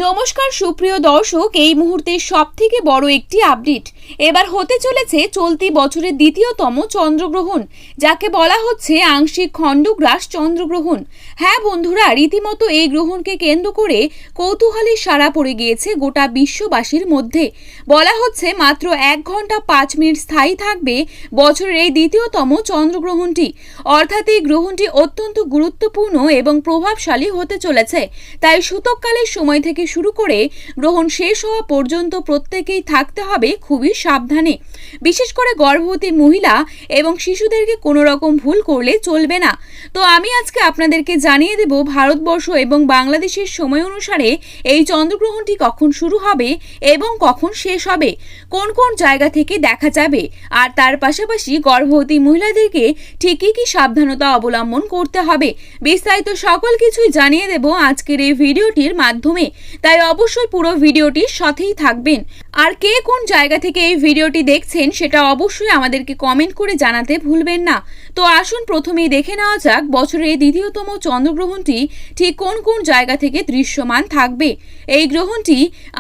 নমস্কার সুপ্রিয় দর্শক, এই মুহূর্তে সবথেকে বড় একটি আপডেট। এবার হতে চলেছে চলতি বছরের দ্বিতীয়তম চন্দ্রগ্রহণ, যাকে বলা হচ্ছে আংশিক খণ্ডগ্রাস চন্দ্রগ্রহণ। হ্যাঁ বন্ধুরা, রীতিমতো এই গ্রহণকে কেন্দ্র করে কৌতূহলের সাড়া পড়ে গিয়েছে গোটা বিশ্ববাসীর মধ্যে। বলা হচ্ছে মাত্র 1 ঘন্টা 5 মিনিট স্থায়ী থাকবে বছরের এই দ্বিতীয়তম চন্দ্রগ্রহণটি। অর্থাৎ এই গ্রহণটি অত্যন্ত গুরুত্বপূর্ণ এবং প্রভাবশালী হতে চলেছে। তাই সূতককালের সময় থেকে শুরু করে গ্রহণ শেষ হওয়া পর্যন্ত প্রত্যেকেই থাকতে হবে খুবই সাবধানে। বিশেষ করে গর্ভবতী মহিলা এবং শিশুদেরকে কোনো রকম ভুল করলে চলবে না। তো আমি আজকে আপনাদেরকে জানিয়ে দেব ভারতবর্ষ এবং বাংলাদেশের সময় অনুসারে এই চন্দ্রগ্রহণটি কখন শুরু হবে এবং কখন শেষ হবে, কোন কোন জায়গা থেকে দেখা যাবে, আর তার পাশাপাশি গর্ভবতী মহিলাদেরকে ঠিক কি সাবধানতা অবলম্বন করতে হবে। বিস্তারিত সকল কিছুই জানিয়ে দেব আজকের এই ভিডিওটির মাধ্যমে। তাই অবশ্যই পুরো ভিডিওটির সাথেই থাকবেন। আর কে কোন জায়গা থেকে এই ভিডিওটি দেখছেন সেটা অবশ্যই আমাদেরকে কমেন্ট করে জানাতে ভুলবেন না। তো আসুন প্রথমেই দেখে নেওয়া যাক বছরের এই দ্বিতীয়তম চন্দ্রগ্রহণটি ঠিক কোন কোন জায়গা থেকে দৃশ্যমান থাকবে। এই গ্রহণটি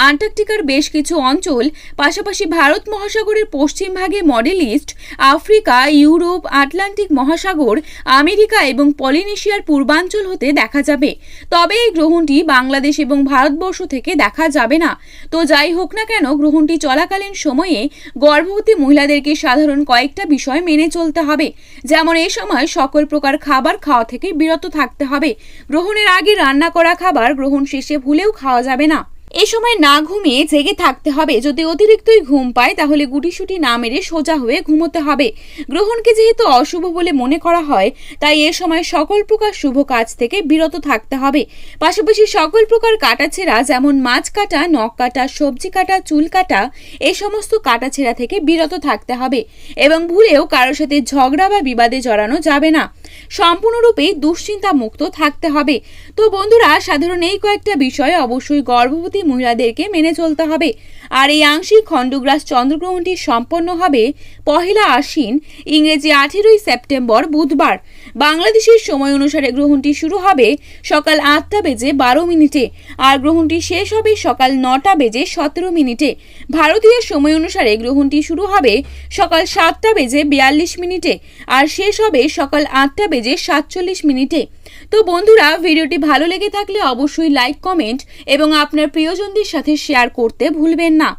আন্টার্কটিকার বেশ কিছু অঞ্চল, পাশাপাশি ভারত মহাসাগরের পশ্চিম ভাগে model east, Africa, Europe, Atlantic মহাসাগর, আমেরিকা এবং পলিনেশিয়ার পূর্বাঞ্চল হতে দেখা যাবে। তবে এই গ্রহণটি বাংলাদেশ এবং ভারতবর্ষ থেকে দেখা যাবে না। তো যাই হোক না কেন, গ্রহণটি চলাকালীন সময়ে গর্ভবতী মহিলাদেরকে সাধারণ কয়েকটা বিষয় মেনে চলতে হবে। যেমন এই সময় সকল প্রকার খাবার খাওয়া থেকে বিরত থাকতে হবে। গ্রহণের আগে রান্না করা খাবার গ্রহণ শেষে ভুলেও খাওয়া যাবে না। এই সময় না ঘুমিয়ে জেগে থাকতে হবে। যদি অতিরিক্তই ঘুম পায় তাহলে গুটিসুটি না মেরে সোজা হয়ে ঘুমোতে হবে। গ্রহণকে যেহেতু অশুভ বলে মনে করা হয়, তাই এ সময় সকল প্রকার শুভ কাজ থেকে বিরত থাকতে হবে। পাশাপাশি সকল প্রকার কাটাছেঁড়া, যেমন মাছ কাটা, নখ কাটা, সবজি কাটা, চুল কাটা, এই সমস্ত কাটাছেঁড়া থেকে বিরত থাকতে হবে এবং ভুলেও কারোর সাথে ঝগড়া বা বিবাদে জড়ানো যাবে না। সম্পূর্ণরূপে দুশ্চিন্তা মুক্ত থাকতে হবে। তো বন্ধুরা, সাধারণ এই কয়েকটা বিষয় অবশ্যই গর্ভবতী মহিলাদেরকে মেনে চলতে হবে। আর এই আংশিক খণ্ডগ্রাস চন্দ্রগ্রহণটি সম্পন্ন হবে 1 আশ্বিন, ইংরেজি 18 সেপ্টেম্বর বুধবার। বাংলাদেশের সময় অনুসারে গ্রহণটি শুরু হবে সকাল 8টা বেজে 12 মিনিটে আর গ্রহণটি শেষ হবে সকাল 9টা বেজে 17 মিনিটে। ভারতীয় সময় অনুসারে গ্রহণটি শুরু হবে সকাল 7টা বেজে 42 মিনিটে আর শেষ হবে সকাল 8টা বেজে 47 মিনিটে। তো বন্ধুরা, ভিডিওটি ভালো লেগে থাকলে অবশ্যই লাইক, কমেন্ট এবং আপনার প্রিয়জনদের সাথে শেয়ার করতে ভুলবেন না।